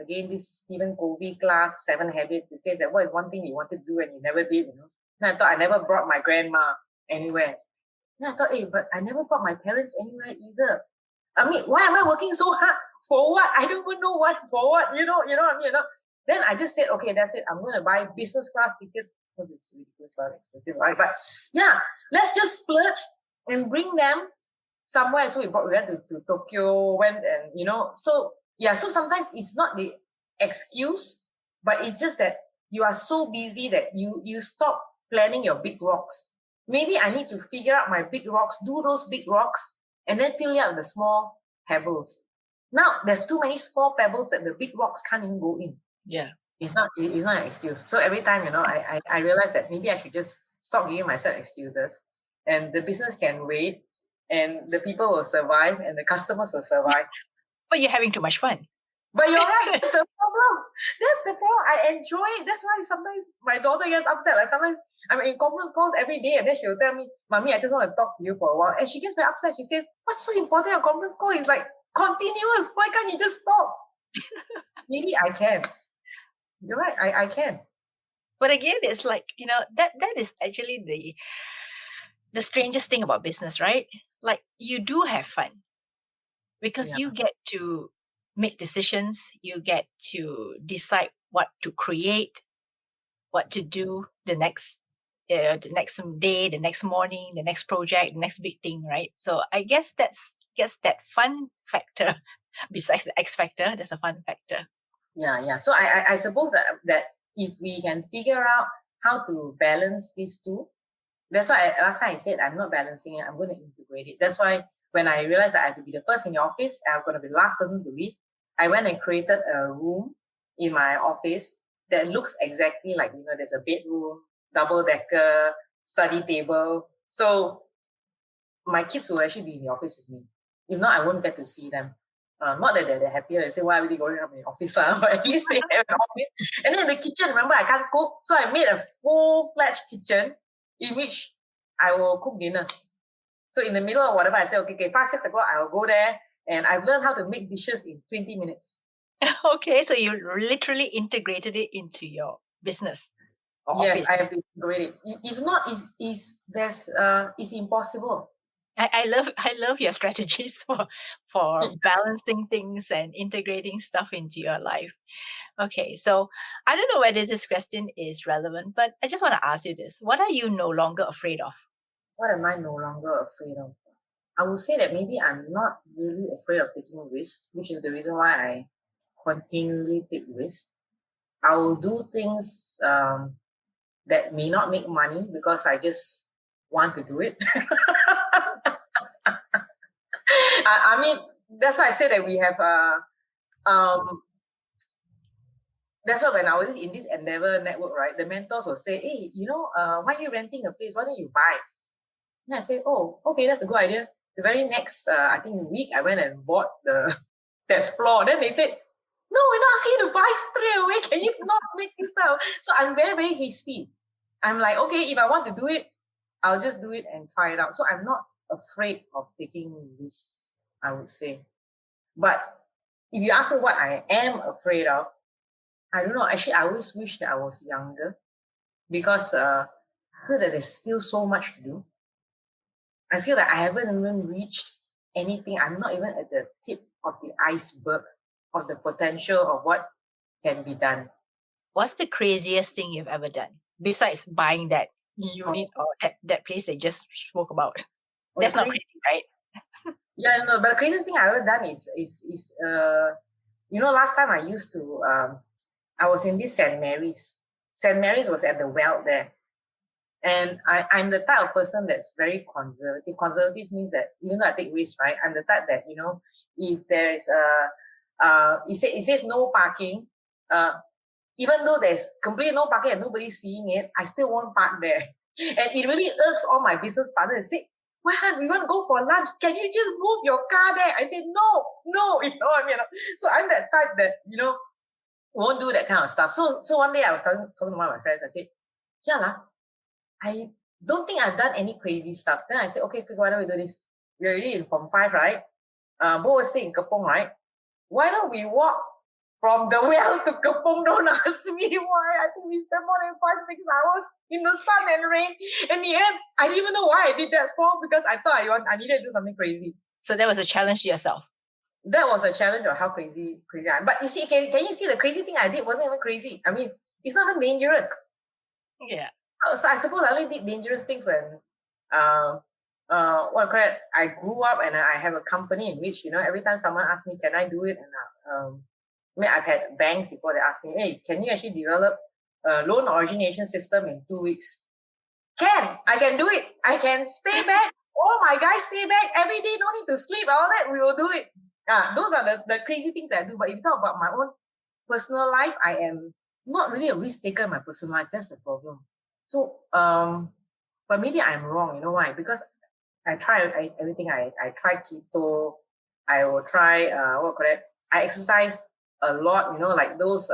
Stephen Covey class, 7 Habits, it says that what is one thing you want to do and you never did, And I thought I never brought my grandma anywhere. And I thought, hey, but I never brought my parents anywhere either. I mean, why am I working so hard? For what? I don't even know for what, you know what I mean? Then I just said, okay, that's it. I'm going to buy business class tickets because it's ridiculous, expensive, right? But yeah, let's just splurge and bring them somewhere. So we went to Tokyo, so yeah. So sometimes it's not the excuse, but it's just that you are so busy that you stop planning your big rocks. Maybe I need to figure out my big rocks, do those big rocks, and then fill it out with the small pebbles. Now there's too many small pebbles that the big rocks can't even go in. Yeah. It's not an excuse. So every time, I realize that maybe I should just stop giving myself excuses, and the business can wait, and the people will survive, and the customers will survive. But you're having too much fun. But you're right. That's the problem. I enjoy it. That's why sometimes my daughter gets upset. Like sometimes I'm in conference calls every day, and then she'll tell me, Mommy, I just want to talk to you for a while. And she gets very upset. She says, what's so important in a conference call? It's like continuous. Why can't you just stop? Maybe I can. You're right. I can. But again, it's like, that is actually the strangest thing about business, right? Like you do have fun because you get to make decisions. You get to decide what to create, what to do the next the next day, the next morning, the next project, the next big thing, right? So I guess that's that fun factor. Besides the X factor, there's a fun factor. Yeah. So I suppose that if we can figure out how to balance these two, that's why last time I said I'm not balancing it. I'm going to integrate it. That's why when I realized that I have to be the first in the office, I'm going to be the last person to leave, I went and created a room in my office that looks exactly like, there's a bedroom, double decker, study table. So my kids will actually be in the office with me. If not, I won't get to see them. Not that they're happier. They say, why are we going up in the office? But at least they have an office. And then the kitchen, remember, I can't cook. So I made a full-fledged kitchen in which I will cook dinner. So in the middle of whatever, I say, okay, 5, 6 o'clock, I will go there. And I've learned how to make dishes in 20 minutes. Okay, so you literally integrated it into your business. Yes, office. I have to integrate it. If not, it's impossible. I love your strategies for balancing things and integrating stuff into your life. Okay, so I don't know whether this question is relevant, but I just want to ask you this. What are you no longer afraid of? What am I no longer afraid of? I would say that maybe I'm not really afraid of taking risks, which is the reason why I continually take risks. I will do things that may not make money because I just want to do it. I mean, that's why I say that we have that's why when I was in this Endeavor network, right, the mentors will say, hey, why are you renting a place? Why don't you buy? And I say, oh, okay, that's a good idea. The very next, I think week, I went and bought that floor. Then they said, no, we're not asking you to buy straight away. Can you not make this stuff? So I'm very, very hasty. I'm like, okay, if I want to do it, I'll just do it and try it out. So I'm not afraid of taking risks, I would say. But if you ask me what I am afraid of, I don't know. Actually, I always wish that I was younger because I feel that there's still so much to do. I feel that I haven't even reached anything. I'm not even at the tip of the iceberg of the potential of what can be done. What's the craziest thing you've ever done besides buying that unit or that place they just spoke about? That's not crazy, right? Yeah, no, but the craziest thing I've ever done is last time I used to I was in this St. Mary's. St. Mary's was at the well there. And I'm the type of person that's very conservative. Conservative means that even though I take risks, right, I'm the type that, if there's it says no parking, even though there's completely no parking and nobody's seeing it, I still won't park there. And it really irks all my business partners. They say, Wai Hun, we want to go for lunch. Can you just move your car there? I said, no, you know what I mean? So I'm that type that, won't do that kind of stuff. So one day I was talking to one of my friends. I said, yeah, I don't think I've done any crazy stuff. Then I said, okay, why don't we do this? We're already in Form 5, right? Both stay in Kepong, right? Why don't we walk from the well to Kepong? Don't ask me why. I think we spent more than 5-6 hours in the sun and rain. In the end, I didn't even know why I did that for, because I thought I needed to do something crazy. So that was a challenge to yourself. That was a challenge of how crazy I am. But you see, can you see the crazy thing I did wasn't even crazy? I mean, it's not even dangerous. Yeah. So I suppose I only did dangerous things when I grew up and I have a company in which, every time someone asks me, can I do it? And I've had banks before, they ask me, hey, can you actually develop a loan origination system in 2 weeks? I can do it. I can stay back. All my guys stay back every day, no need to sleep, all that, we will do it. Those are the crazy things that I do. But if you talk about my own personal life, I am not really a risk taker in my personal life. That's the problem. So, but maybe I'm wrong. You know why? Because I try everything. I try keto. I will try, I exercise a lot, like those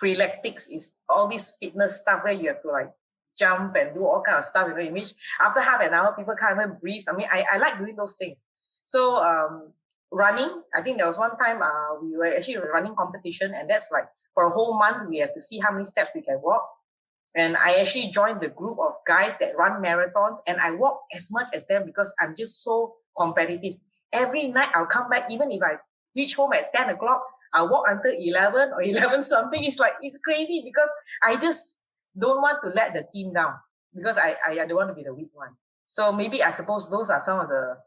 freeletics, is all this fitness stuff where you have to like jump and do all kind of stuff, in which after half an hour, people can't even breathe. I mean, I like doing those things. So, running, I think there was one time we were actually running competition, and that's like for a whole month, we have to see how many steps we can walk. And I actually joined the group of guys that run marathons, and I walk as much as them because I'm just so competitive. Every night I'll come back, even if I reach home at 10 o'clock, I'll walk until 11 or 11 something. It's crazy because I just don't want to let the team down because I don't want to be the weak one. So maybe I suppose those are some of the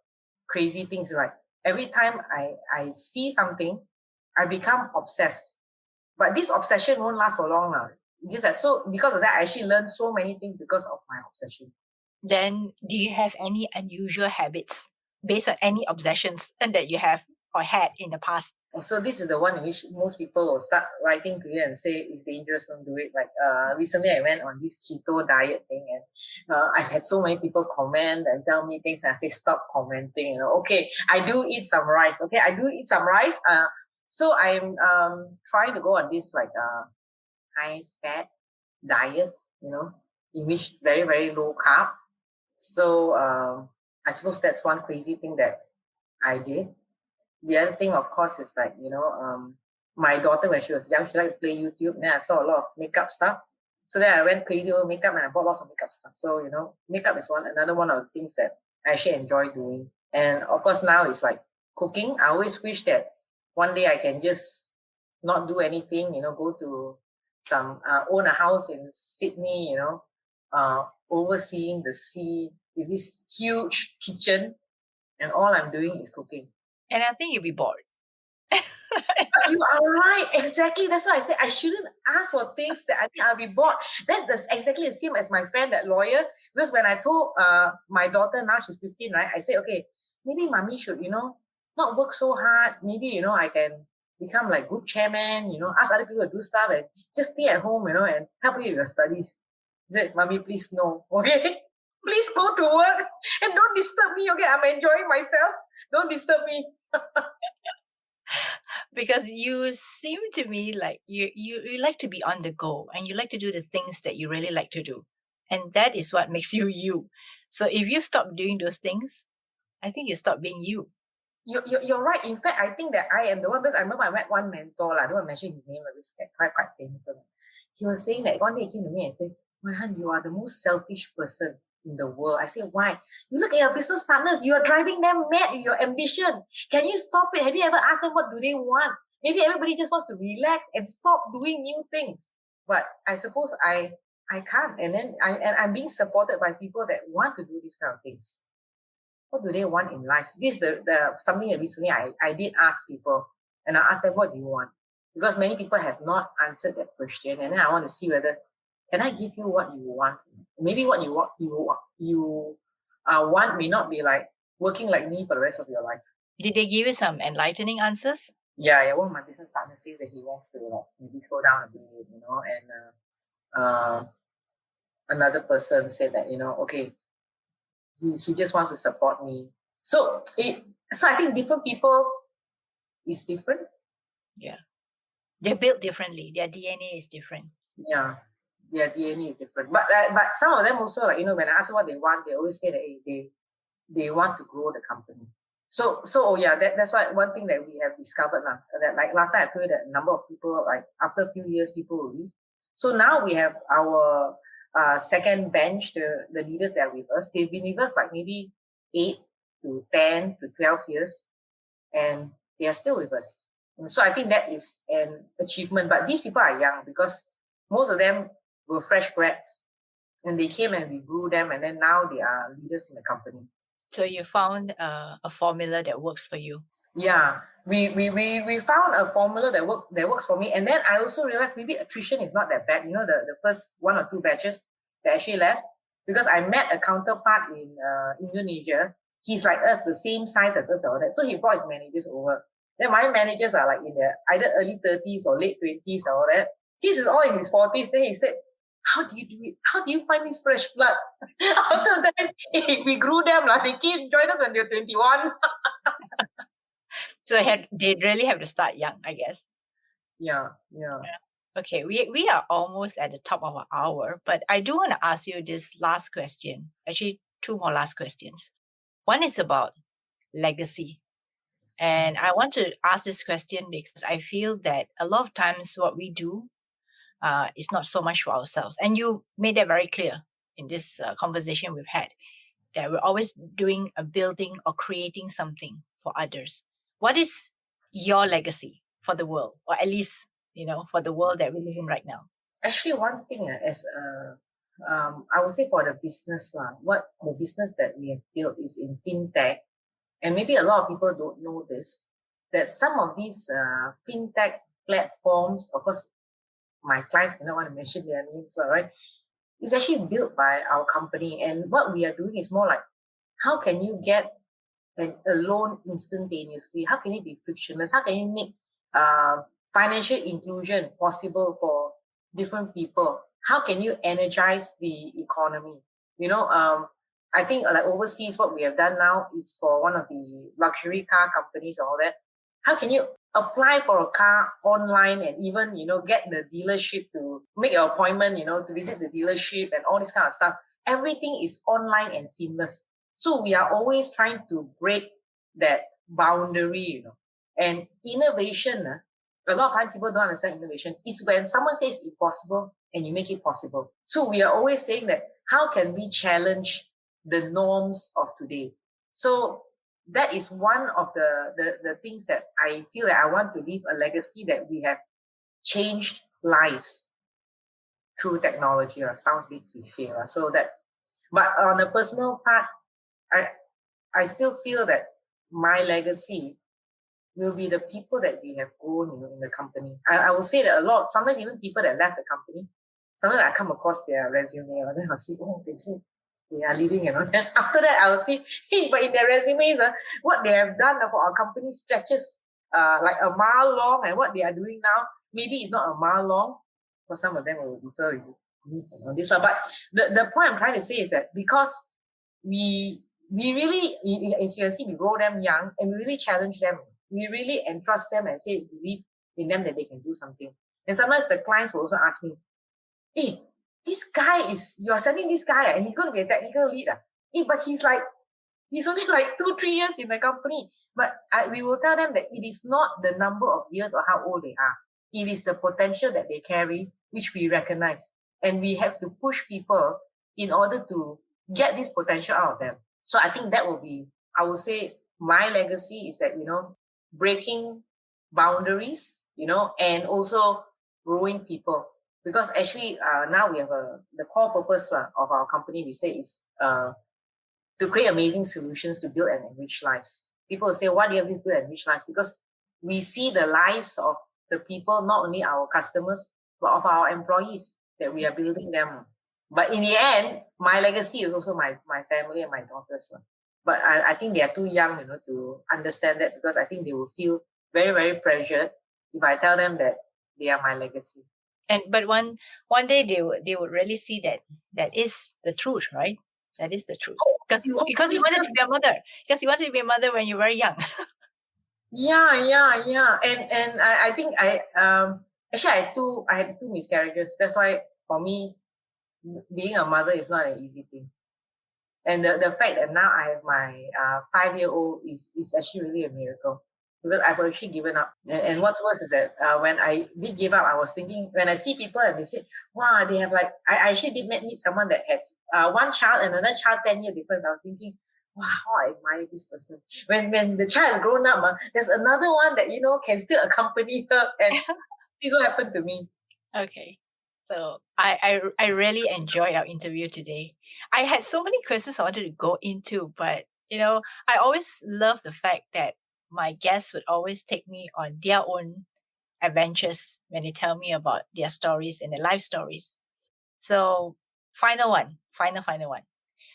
crazy things. Like every time I see something, I become obsessed. But this obsession won't last for long now. Just that, so because of that, I actually learned so many things because of my obsession. Then do you have any unusual habits based on any obsessions that you have or had in the past? So this is the one in which most people will start writing to you and say it's dangerous, don't do it. Like recently I went on this keto diet thing, and I've had so many people comment and tell me things, and I say stop commenting. Okay, I do eat some rice. Okay, I do eat some rice. So I'm trying to go on this like high fat diet, in which very, very low carb. So I suppose that's one crazy thing that I did. The other thing, of course, is like, my daughter, when she was young, she liked to play YouTube. Then I saw a lot of makeup stuff. So then I went crazy over makeup and I bought lots of makeup stuff. So, makeup is another one of the things that I actually enjoy doing. And of course, now it's like cooking. I always wish that one day I can just not do anything, go to own a house in Sydney, overseeing the sea with this huge kitchen, and all I'm doing is cooking. And I think you'll be bored. You are right. Exactly. That's why I said I shouldn't ask for things that I think I'll be bored. That's exactly the same as my friend, that lawyer. Because when I told my daughter, now she's 15, right? I said, okay, maybe mommy should, not work so hard. Maybe, I can become like group chairman, ask other people to do stuff and just stay at home, and help you with your studies. He said, mommy, please no. Okay? Please go to work and don't disturb me. Okay? I'm enjoying myself. Don't disturb me. Because you seem to me like you like to be on the go, and you like to do the things that you really like to do, and that is what makes you you. So if you stop doing those things, I think you stop being you. You're right. In fact, I think that I am the one, because I remember I met one mentor. I don't want to mention his name, but it's quite famous. He was saying that one day he came to me and said, Wai Hun, you are the most selfish person in the world. I said, why? You look at your business partners, you are driving them mad with your ambition. Can you stop it? Have you ever asked them what do they want? Maybe everybody just wants to relax and stop doing new things. But I suppose I can't. And then I'm being supported by people that want to do these kind of things. What do they want in life? This is the something that recently I did ask people, and I asked them, what do you want? Because many people have not answered that question, and then I want to see whether can I give you what you want. Maybe what you want may not be like working like me for the rest of your life. Did they give you some enlightening answers? Yeah. One of my business partners says that he wants to like maybe slow down a bit, and another person said that, okay, he just wants to support me. So I think different people is different. Yeah. They're built differently. Their DNA is different. Yeah. Their DNA is different. But some of them also, like, when I ask what they want, they always say that they want to grow the company. So yeah, that's why one thing that we have discovered now, that like last time I told you that a number of people, like after a few years, people will leave. So now we have our second bench, the leaders that are with us. They've been with us like maybe 8 to 10 to 12 years, and they are still with us. And so I think that is an achievement. But these people are young because most of them were fresh grads, and they came and we grew them, and then now they are leaders in the company. So you found a formula that works for you. Yeah, we found a formula that works for me, and then I also realized maybe attrition is not that bad. The first 1 or 2 batches that actually left, because I met a counterpart in Indonesia. He's like us, the same size as us, all that. So he brought his managers over. Then my managers are like in their either early 30s or late 20s or all that. His is all in his 40s. Then he said, how do you do it? How do you find this fresh blood? After that, we grew them. They came join us when they were 21. So they really have to start young, I guess. Yeah. Okay, we are almost at the top of our hour, but I do want to ask you this last question. Actually, 2 more last questions. One is about legacy. And I want to ask this question because I feel that a lot of times what we do is not so much for ourselves. And you made that very clear in this conversation we've had, that we're always doing a building or creating something for others. What is your legacy for the world, or at least, for the world that we live in right now? Actually, one thing I would say for the business what the business that we have built is in fintech, and maybe a lot of people don't know this, that some of these fintech platforms, of course, my clients may not want to mention their names, right? It's actually built by our company, and what we are doing is more like, how can you get a loan instantaneously? How can it be frictionless? How can you make financial inclusion possible for different people? How can you energize the economy? I think like overseas, what we have done now is for one of the luxury car companies and all that. How can you apply for a car online and even, get the dealership to make your appointment, to visit the dealership and all this kind of stuff? Everything is online and seamless. So we are always trying to break that boundary, And innovation, a lot of times people don't understand innovation. Is when someone says impossible and you make it possible. So we are always saying that how can we challenge the norms of today? So that is one of the things that I feel that I want to leave a legacy, that we have changed lives through technology. Sounds a bit cliche. So that, but on a personal part, I still feel that my legacy will be the people that we have grown, in the company. I will say that a lot, sometimes even people that left the company, sometimes I come across their resume and then I'll see, they say they are leaving, Then after that, I'll see, hey, but in their resumes, what they have done for our company stretches like a mile long, and what they are doing now, maybe it's not a mile long, for some of them will refer you on this one. But the point I'm trying to say is that because we really, as you can see, we grow them young and we really challenge them. We really entrust them and say, believe in them that they can do something. And sometimes the clients will also ask me, hey, you are sending this guy and he's going to be a technical lead. Hey, but he's only like 2-3 years in the company. But we will tell them that it is not the number of years or how old they are. It is the potential that they carry, which we recognize. And we have to push people in order to get this potential out of them. So I think that will be, I will say, my legacy is that, breaking boundaries, and also growing people. Because actually now we have the core purpose of our company, we say, is to create amazing solutions to build and enrich lives. People say, why do you have this build and enrich lives? Because we see the lives of the people, not only our customers, but of our employees, that we are building them. But in the end, my legacy is also my family and my daughters. But I think they are too young, to understand that, because I think they will feel very, very pressured if I tell them that they are my legacy. But one day they would really see that is the truth, right? That is the truth. Because you wanted to be a mother. Because you wanted to be a mother when you were young. Yeah. And I think actually I had two miscarriages. That's why for me, being a mother is not an easy thing. And the fact that now I have my 5-year-old is actually really a miracle, because I've actually given up. And what's worse is that when I did give up, I was thinking, when I see people and they say, wow, they have I actually did meet someone that has one child and another child 10-year difference. I was thinking, wow, how I admire this person. When the child is grown up, there's another one that, can still accompany her. And this what happened to me. Okay. So I really enjoyed our interview today. I had so many questions I wanted to go into, but I always love the fact that my guests would always take me on their own adventures when they tell me about their stories and their life stories. So final one.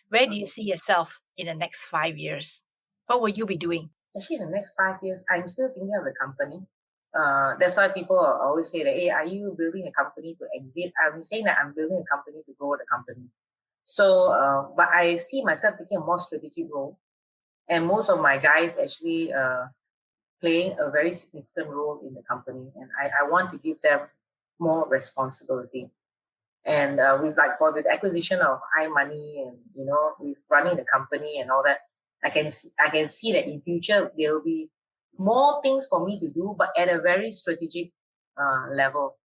Where do you see yourself in the next 5 years? What will you be doing? Actually, in the next 5 years, I'm still thinking of the company. That's why people always say that, hey, are you building a company to exit? I'm saying that I'm building a company to grow the company. So, but I see myself taking a more strategic role. And most of my guys actually playing a very significant role in the company. And I want to give them more responsibility. And with for the acquisition of iMoney and, with running the company and all that, I can see that in future there will be more things for me to do, but at a very strategic level.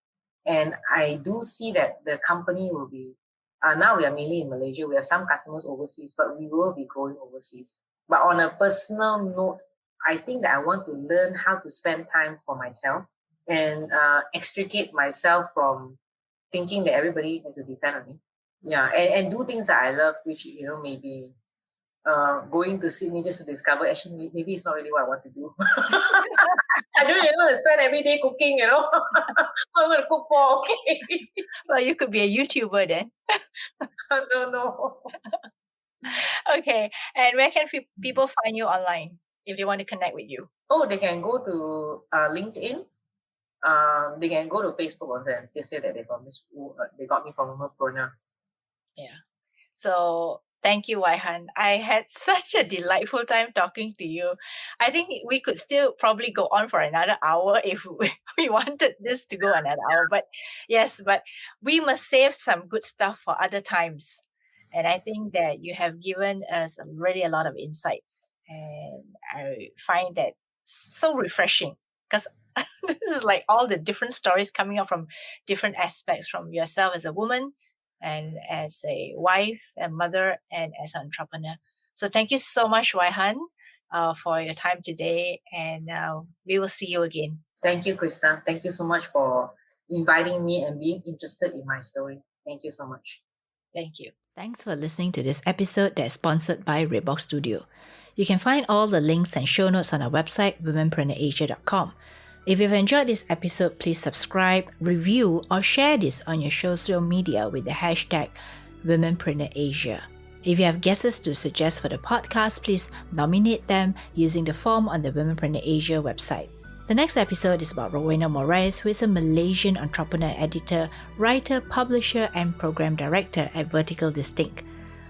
And I do see that the company will be, now we are mainly in Malaysia. We have some customers overseas, but we will be growing overseas. But on a personal note, I think that I want to learn how to spend time for myself and extricate myself from thinking that everybody has to depend on me. Yeah, and do things that I love, which, maybe going to Sydney just to discover actually maybe it's not really what I want to do. I don't really want to spend every day cooking, I'm going to cook for, okay. Well, you could be a YouTuber then. No. Okay. And where can people find you online if they want to connect with you? Oh, they can go to LinkedIn. They can go to Facebook also and just say that they got me from Womenpreneur. Yeah. So thank you, Wai Hun. I had such a delightful time talking to you. I think we could still probably go on for another hour if we wanted this to go another hour. But yes, but we must save some good stuff for other times. And I think that you have given us really a lot of insights. And I find that so refreshing because this is like all the different stories coming up from different aspects, from yourself as a woman and as a wife and mother and as an entrepreneur. So thank you so much, Wai Hun, for your time today, and we will see you again. Thank you, Krista. Thank you so much for inviting me and being interested in my story. Thank you so much. Thank you. Thanks for listening to this episode that's sponsored by Redbox Studio. You can find all the links and show notes on our website, womenpreneurasia.com. If you've enjoyed this episode, please subscribe, review, or share this on your social media with the hashtag WomenpreneurAsia. If you have guests to suggest for the podcast, please nominate them using the form on the Womenpreneur Asia website. The next episode is about Rowena Moraes, who is a Malaysian entrepreneur, editor, writer, publisher, and program director at Vertical Distinct.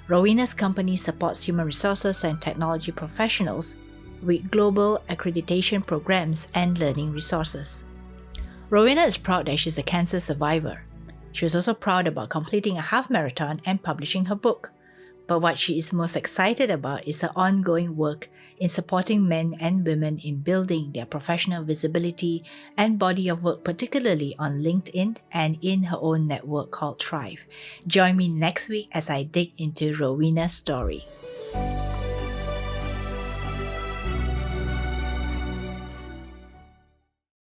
Rowena's company supports human resources and technology professionals with global accreditation programs and learning resources. Rowena is proud that she's a cancer survivor. She was also proud about completing a half marathon and publishing her book. But what she is most excited about is her ongoing work in supporting men and women in building their professional visibility and body of work, particularly on LinkedIn and in her own network called Thrive. Join me next week as I dig into Rowena's story.